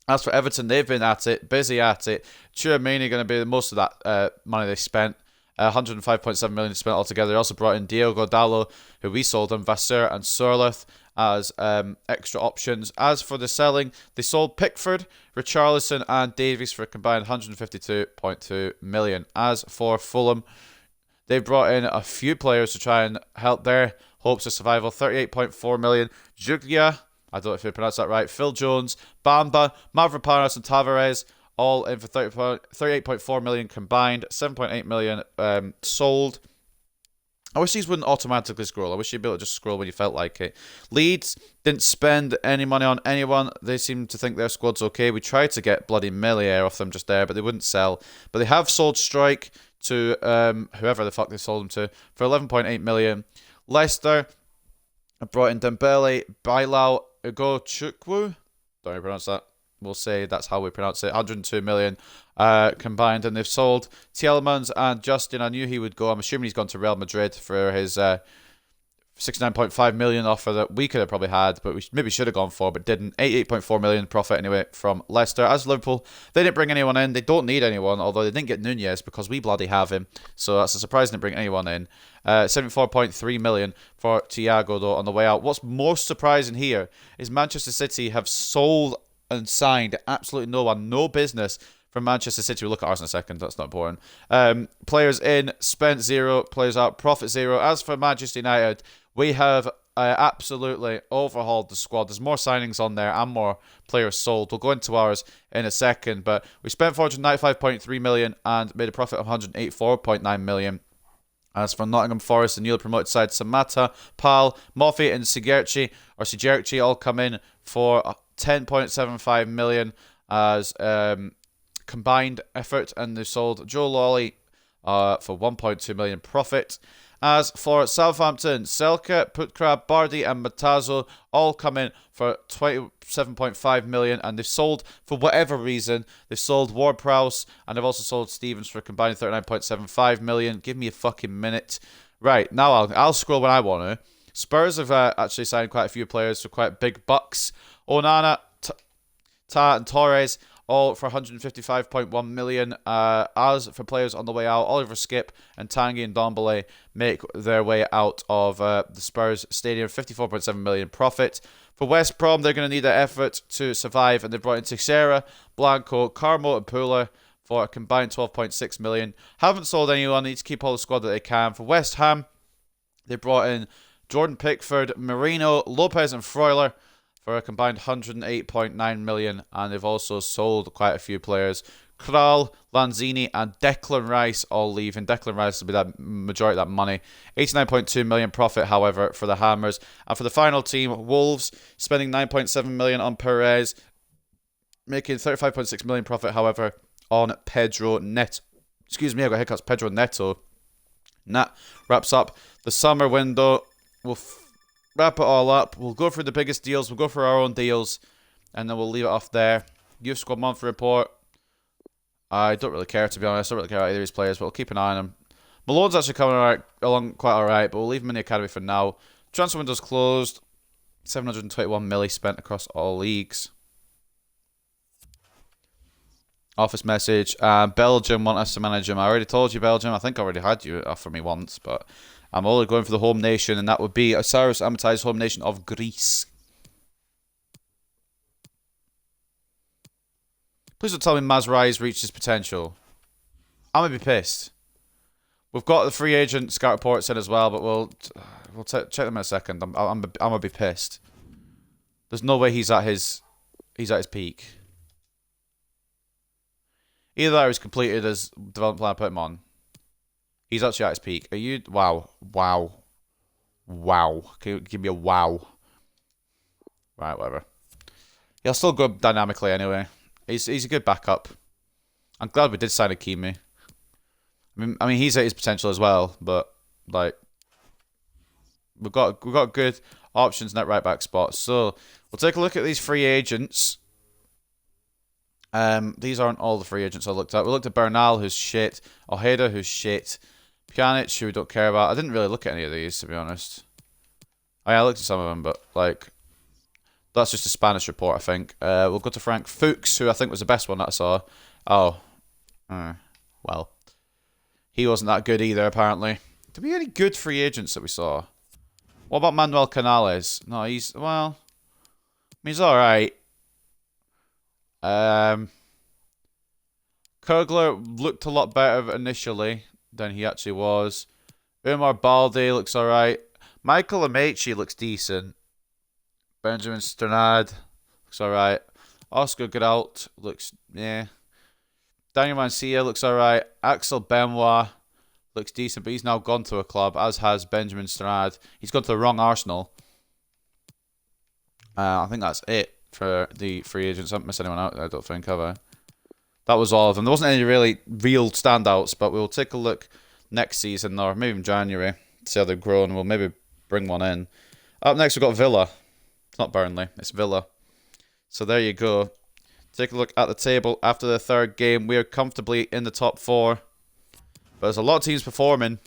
As for Everton, they've been at it, busy at it. Tchouaméni going to be the most of that money they spent. 105.7 million spent altogether. They also brought in Diogo Dalot, who we sold him, Vasseur and Sorloth as extra options. As for the selling, they sold Pickford, Richarlison and Davies for a combined 152.2 million. As for Fulham, they brought in a few players to try and help their hopes of survival. 38.4 million. Juglia, I don't know if you pronounce that right, Phil Jones, Bamba, Mavropanos and Tavares, all in for 38.4 million combined. 7.8 million sold. I wish these wouldn't automatically scroll. I wish you'd be able to just scroll when you felt like it. Leeds didn't spend any money on anyone. They seem to think their squad's okay. We tried to get bloody Millier off them just there, but they wouldn't sell. But they have sold Strike to whoever the fuck they sold him to for 11.8 million. Leicester brought in Dembele, Bailao, Ugochukwu. Don't you pronounce that? We'll say that's how we pronounce it. 102 million combined, and they've sold Tielemans and Justin. I knew he would go. I'm assuming he's gone to Real Madrid for his 69.5 million offer that we could have probably had, but we maybe should have gone for, but didn't. 88.4 million profit anyway from Leicester. As Liverpool, they didn't bring anyone in. They don't need anyone, although they didn't get Nunez because we bloody have him. So that's a surprise they didn't bring anyone in. 74.3 million for Thiago though on the way out. What's most surprising here is Manchester City have sold and signed absolutely no one, no business from Manchester City. We'll look at ours in a second, that's not boring. Players in, spent 0, players out, profit 0. As for Manchester United, we have absolutely overhauled the squad. There's more signings on there and more players sold. We'll go into ours in a second, but we spent 495.3 million and made a profit of 184.9 million. As for Nottingham Forest, the newly promoted side, Samata, Pal, Moffey and Sigerci all come in for 10.75 million as combined effort, and they sold Joe Lawley for 1.2 million profit. As for Southampton, Selke, Putkrab, Bardi and Matazo all come in for 27.5 million, and they've sold, for whatever reason, they've sold Ward-Prowse, and they've also sold Stevens for a combined 39.75 million. Give me a fucking minute. Right, now I'll scroll when I want to. Spurs have actually signed quite a few players for quite big bucks. Onana, Ta and Torres, all for 155.1 million. As for players on the way out, Oliver Skip and Tanguy and Ndombele make their way out of the Spurs stadium. 54.7 million profit. For West Brom, they're going to need their effort to survive, and they've brought in Teixeira, Blanco, Carmo and Pula for a combined 12.6 million. Haven't sold anyone, need to keep all the squad that they can. For West Ham, they brought in Jordan Pickford, Marino, Lopez and Freuler for a combined 108.9 million, and they've also sold quite a few players. Kral, Lanzini and Declan Rice all leaving. Declan Rice will be that majority of that money. 89.2 million profit, however, for the Hammers. And for the final team, Wolves, spending 9.7 million on Perez, making 35.6 million profit, however, on Pedro Neto. Excuse me, I got hiccups. Pedro Neto. And that wraps up the summer window. We'll wrap it all up. We'll go for the biggest deals. We'll go for our own deals, and then we'll leave it off there. Youth Squad monthly report. I don't really care, to be honest. I don't really care about either of these players, but we'll keep an eye on them. Malone's actually coming along quite alright, but we'll leave him in the academy for now. Transfer window's closed. 721 milli spent across all leagues. Office message. Belgium want us to manage him. I already told you, Belgium. I think I already had you offer me once, but I'm only going for the home nation, and that would be Osiris Amitai's home nation of Greece. Please don't tell me Mazraoui reached his potential. I'm going to be pissed. We've got the free agent scout reports in as well, but we'll check them in a second. I'm going to be pissed. There's no way he's at his peak. Either that or he's completed his development plan I put him on. He's actually at his peak. Are you... Wow. Can you give me a wow? Right, whatever. He'll still go dynamically anyway. He's a good backup. I'm glad we did sign Hakimi. I mean, he's at his potential as well, but like we've got good options in that right back spot. So we'll take a look at these free agents. These aren't all the free agents I looked at. We looked at Bernal, who's shit. Ojeda, who's shit. Pjanic, who we don't care about. I didn't really look at any of these, to be honest. I looked at some of them, but like that's just a Spanish report, I think. We'll go to Frank Fuchs, who I think was the best one that I saw. Oh, well, he wasn't that good either, apparently. Did we have any good free agents that we saw? What about Manuel Canales? No, he's all right. Kugler looked a lot better initially than he actually was. Umar Balde looks all right. Michael Amechi looks decent. Benjamin Sternad looks all right. Oscar Geralt looks Daniel Mancia looks all right. Axel Benoit looks decent, but he's now gone to a club, as has Benjamin Sternad. He's gone to the wrong Arsenal. I think that's it for the free agents. I haven't missed anyone out there, I don't think, have I? That was all of them. There wasn't any really real standouts, but we'll take a look next season, or maybe in January, see how they've grown. We'll maybe bring one in. Up next, we've got Villa. It's not Burnley, it's Villa. So there you go. Take a look at the table after the third game. We are comfortably in the top 4. But there's a lot of teams performing.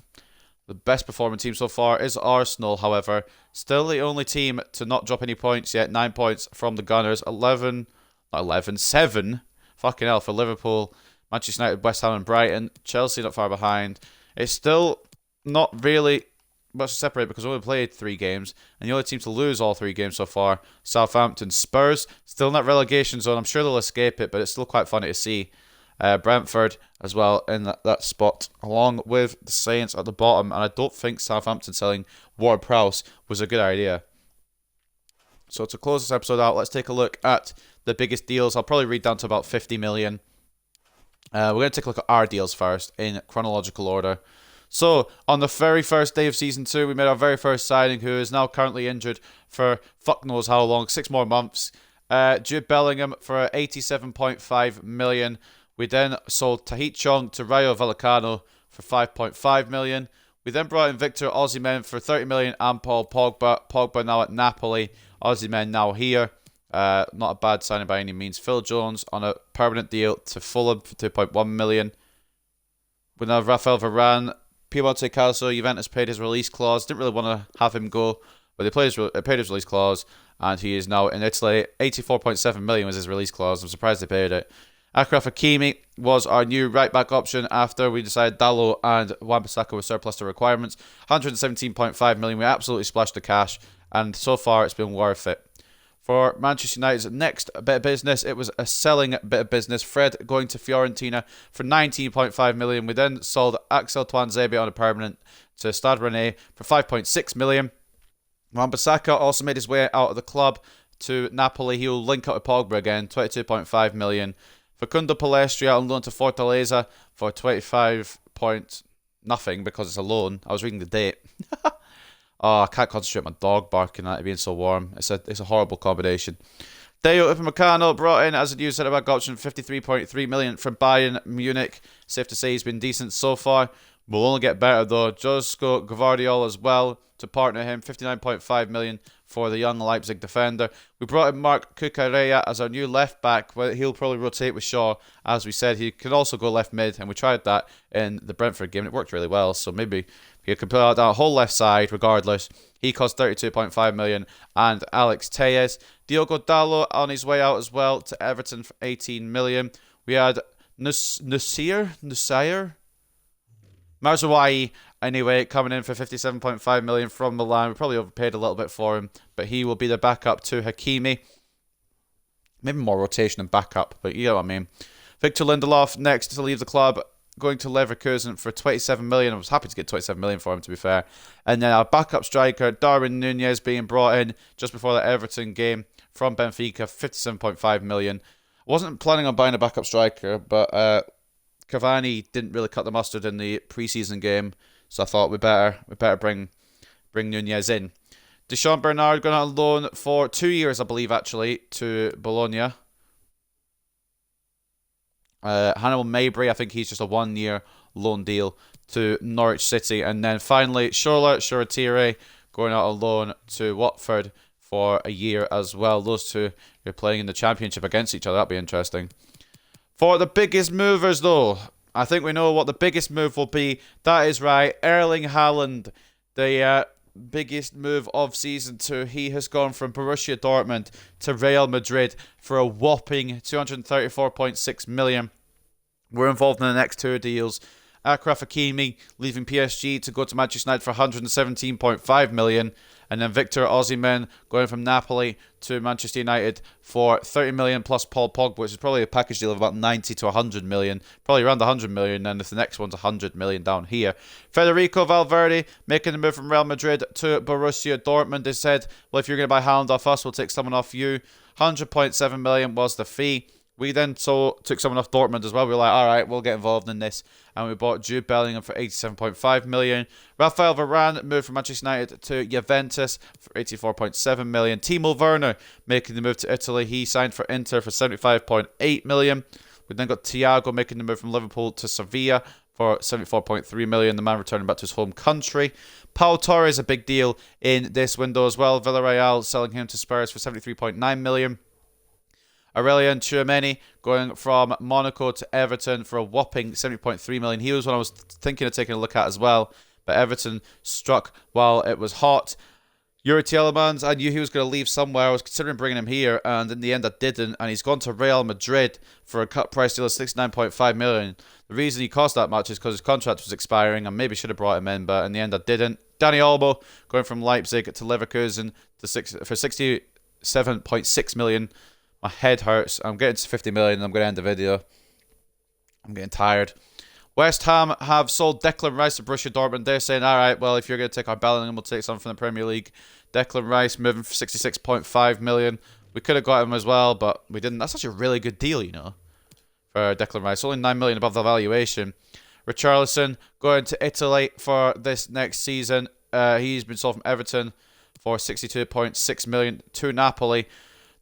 The best performing team so far is Arsenal, however. Still the only team to not drop any points yet. 9 points from the Gunners. 7. Fucking hell for Liverpool, Manchester United, West Ham and Brighton. Chelsea not far behind. It's still not really much to separate because we only played 3 games. And the only team to lose all 3 games so far, Southampton. Spurs, still in that relegation zone. I'm sure they'll escape it, but it's still quite funny to see. Brentford as well in that spot, along with the Saints at the bottom. And I don't think Southampton selling Ward-Prowse was a good idea. So to close this episode out, let's take a look at the biggest deals. I'll probably read down to about 50 million. We're going to take a look at our deals first in chronological order. So, on the very first day of Season 2, we made our very first signing, who is now currently injured for fuck knows how long, 6 more months. Jude Bellingham for 87.5 million. We then sold Tahith Chong to Rayo Vallecano for 5.5 million. We then brought in Victor Osimhen for 30 million and Paul Pogba. Pogba now at Napoli. Osimhen now here. Not a bad signing by any means. Phil Jones on a permanent deal to Fulham for 2.1 million. We now have Rafael Varane. Piemonte Calcio, Juventus paid his release clause. Didn't really want to have him go, but they paid his release clause, and he is now in Italy. 84.7 million was his release clause. I'm surprised they paid it. Achraf Hakimi was our new right-back option after we decided Dalot and Wan-Bissaka were surplus to requirements. 117.5 million. We absolutely splashed the cash, and so far it's been worth it. For Manchester United's next bit of business, it was a selling bit of business. Fred going to Fiorentina for 19.5 million. We then sold Axel Tuanzebe on a permanent to Stade Rennais for 5.6 million. Wan-Bissaka also made his way out of the club to Napoli. He will link up with Pogba again, 22.5 million. Facundo Palestria on loan to Fortaleza for 25 point nothing because it's a loan. I was reading the date. Oh, I can't concentrate on my dog barking at it being so warm. It's a horrible combination. Deo Upamecano brought in as a new centre-back option, 53.3 million from Bayern Munich. Safe to say he's been decent so far. Will only get better though. Josko Gvardiol as well to partner him, 59.5 million for the young Leipzig defender. We brought in Mark Cucurella as our new left back. Well, he'll probably rotate with Shaw. As we said, he can also go left mid, and we tried that in the Brentford game. It worked really well, so maybe he could put out that whole left side regardless. He cost 32.5 million. And Alex Telles. Diogo Dalot on his way out as well to Everton for 18 million. We had Nusir Marzouai, anyway, coming in for 57.5 million from Milan. We probably overpaid a little bit for him, but he will be the backup to Hakimi. Maybe more rotation and backup, but you know what I mean. Victor Lindelof next to leave the club, going to Leverkusen for 27 million. I was happy to get 27 million for him, to be fair. And then our backup striker, Darwin Nunez, being brought in just before the Everton game from Benfica, 57.5 million. I wasn't planning on buying a backup striker, but Cavani didn't really cut the mustard in the preseason game, so I thought we better bring Nunez in. Deschamps Bernard going on loan for 2 years, I believe, actually, to Bologna. Hannibal Mabry, I think he's just a 1-year loan deal to Norwich City. And then finally, Shola Shoretire going out on loan to Watford for a year as well. Those two are playing in the Championship against each other. That'll be interesting. For the biggest movers, though, I think we know what the biggest move will be. That is right, Erling Haaland, the biggest move of Season 2. He has gone from Borussia Dortmund to Real Madrid for a whopping 234.6 million. We're involved in the next two deals. Achraf Hakimi leaving PSG to go to Manchester United for 117.5 million. And then Victor Osimhen going from Napoli to Manchester United for 30 million plus Paul Pogba, which is probably a package deal of about 90 to 100 million. Probably around 100 million, and if the next one's 100 million down here. Federico Valverde making the move from Real Madrid to Borussia Dortmund. They said, well, if you're going to buy Haaland off us, we'll take someone off you. 100.7 million was the fee. We then took someone off Dortmund as well. We were like, all right, we'll get involved in this. And we bought Jude Bellingham for 87.5 million. Rafael Varane moved from Manchester United to Juventus for 84.7 million. Timo Werner making the move to Italy. He signed for Inter for 75.8 million. We then got Thiago making the move from Liverpool to Sevilla for 74.3 million. The man returning back to his home country. Pau Torres, a big deal in this window as well. Villarreal selling him to Spurs for 73.9 million. Aurelien Tchouameni going from Monaco to Everton for a whopping 70.3 million. He was one I was thinking of taking a look at as well, but Everton struck while it was hot. Yuri Tielemans, I knew he was going to leave somewhere. I was considering bringing him here, and in the end I didn't, and he's gone to Real Madrid for a cut price deal of 69.5 million. The reason he cost that much is because his contract was expiring, and maybe should have brought him in, but in the end I didn't. Dani Olmo going from Leipzig to Leverkusen for 67.6 million. My head hurts. I'm getting to 50 million and I'm going to end the video. I'm getting tired. West Ham have sold Declan Rice to Borussia Dortmund. They're saying, all right, well, if you're going to take our Bellingham, we'll take something from the Premier League. Declan Rice moving for 66.5 million. We could have got him as well, but we didn't. That's such a really good deal, you know, for Declan Rice. Only 9 million above the valuation. Richarlison going to Italy for this next season. He's been sold from Everton for 62.6 million to Napoli.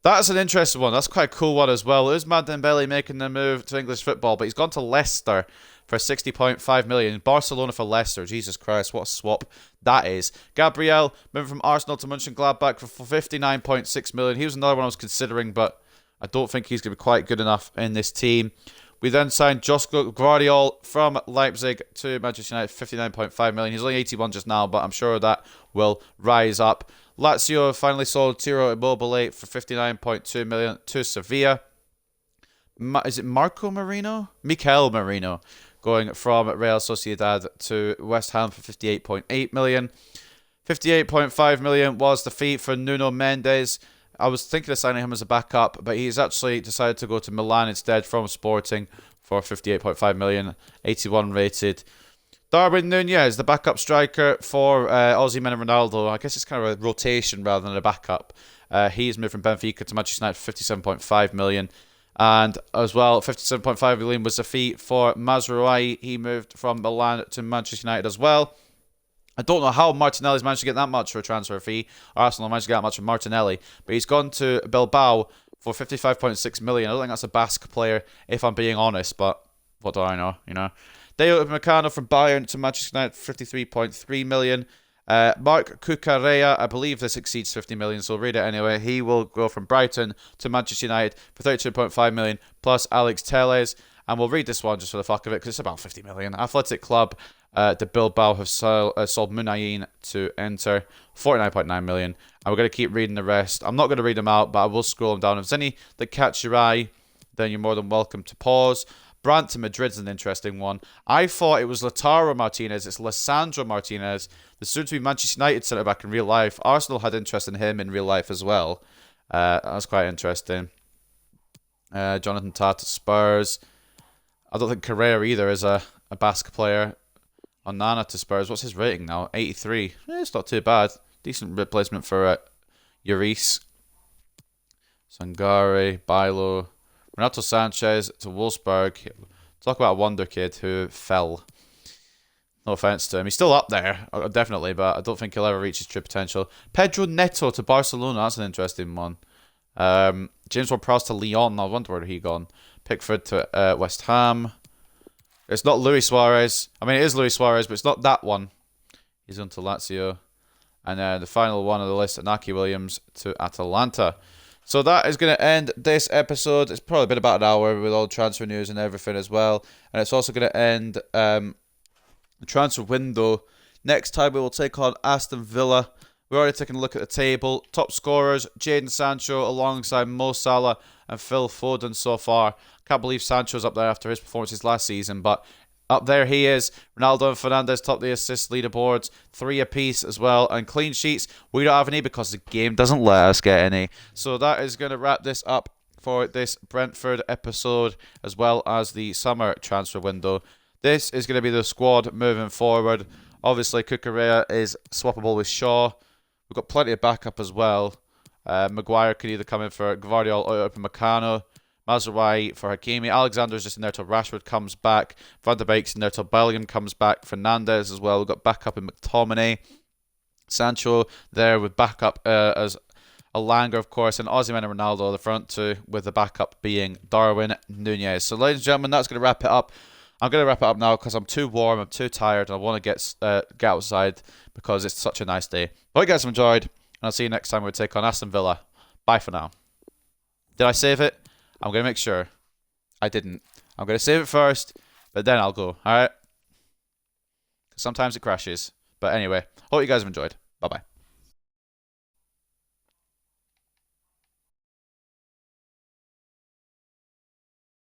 That's an interesting one. That's quite a cool one as well. Ousmane Dembele making the move to English football, but he's gone to Leicester for 60.5 million. Barcelona for Leicester. Jesus Christ, what a swap that is. Gabriel moving from Arsenal to Mönchengladbach for 59.6 million. He was another one I was considering, but I don't think he's going to be quite good enough in this team. We then signed Josko Gvardiol from Leipzig to Manchester United for 59.5 million. He's only 81 just now, but I'm sure that will rise up. Lazio finally sold Ciro Immobile for 59.2 million to Sevilla. Is it Marco Marino? Mikel Marino going from Real Sociedad to West Ham for 58.8 million. 58.5 million was the fee for Nuno Mendes. I was thinking of signing him as a backup, but he's actually decided to go to Milan instead from Sporting for 58.5 million, 81 rated. Darwin Nunez, the backup striker for Osimhen and Ronaldo. I guess it's kind of a rotation rather than a backup. He's moved from Benfica to Manchester United for 57.5 million. And as well, 57.5 million was the fee for Mazraoui. He moved from Milan to Manchester United as well. I don't know how Martinelli's managed to get that much for a transfer fee. Arsenal managed to get that much from Martinelli. But he's gone to Bilbao for 55.6 million. I don't think that's a Basque player, if I'm being honest. But what do I know, you know? Deo Upamecano from Bayern to Manchester United for 53.3 million. Mark Cucurella, I believe this exceeds 50 million, so read it anyway. He will go from Brighton to Manchester United for 32.5 million, plus Alex Telles. And we'll read this one just for the fuck of it, because it's about 50 million. Athletic Club de Bilbao have sold Munayin to Inter, 49.9 million. And we're going to keep reading the rest. I'm not going to read them out, but I will scroll them down. If there's any that catch your eye, then you're more than welcome to pause. Brandt to Madrid's an interesting one. I thought it was Lautaro Martinez. It's Lissandro Martinez, the soon-to-be Manchester United centre-back in real life. Arsenal had interest in him in real life as well. That's quite interesting. Jonathan Tah to Spurs. I don't think Carrera either is a Basque player. Onana to Spurs. What's his rating now? 83. It's not too bad. Decent replacement for Lloris. Sangare, Bailo. Renato Sanchez to Wolfsburg. Talk about a wonder kid who fell. No offence to him. He's still up there, definitely, but I don't think he'll ever reach his true potential. Pedro Neto to Barcelona. That's an interesting one. James Ward-Prowse to Lyon. I wonder where he gone. Pickford to West Ham. It's not Luis Suarez. I mean, it is Luis Suarez, but it's not that one. He's on to Lazio. And then the final one on the list, Inaki Williams to Atalanta. So that is going to end this episode. It's probably been about an hour with all transfer news and everything as well. And it's also going to end the transfer window. Next time we will take on Aston Villa. We're already taking a look at the table. Top scorers, Jadon Sancho alongside Mo Salah and Phil Foden so far. Can't believe Sancho's up there after his performances last season, but up there he is. Ronaldo and Fernandes top the assist leaderboards, 3 apiece as well. And clean sheets, we don't have any because the game doesn't let us get any. So that is going to wrap this up for this Brentford episode, as well as the summer transfer window. This is going to be the squad moving forward. Obviously, Cucurella is swappable with Shaw. We've got plenty of backup as well. Maguire could either come in for Gvardiol or Upamecano. Mazraoui for Hakimi. Alexander's just in there till Rashford comes back. Van der Beek's in there till Bellingham comes back. Fernandes as well. We've got backup in McTominay. Sancho there with backup as Alanga, of course. And Osimhen and Ronaldo the front two, with the backup being Darwin Nunez. So, ladies and gentlemen, that's going to wrap it up. I'm going to wrap it up now because I'm too warm, I'm too tired, and I want to get outside because it's such a nice day. Hope you guys have enjoyed, and I'll see you next time we take on Aston Villa. Bye for now. Did I save it? I'm going to make sure. I didn't. I'm going to save it first, but then I'll go, alright? Sometimes it crashes. But anyway, hope you guys have enjoyed. Bye-bye.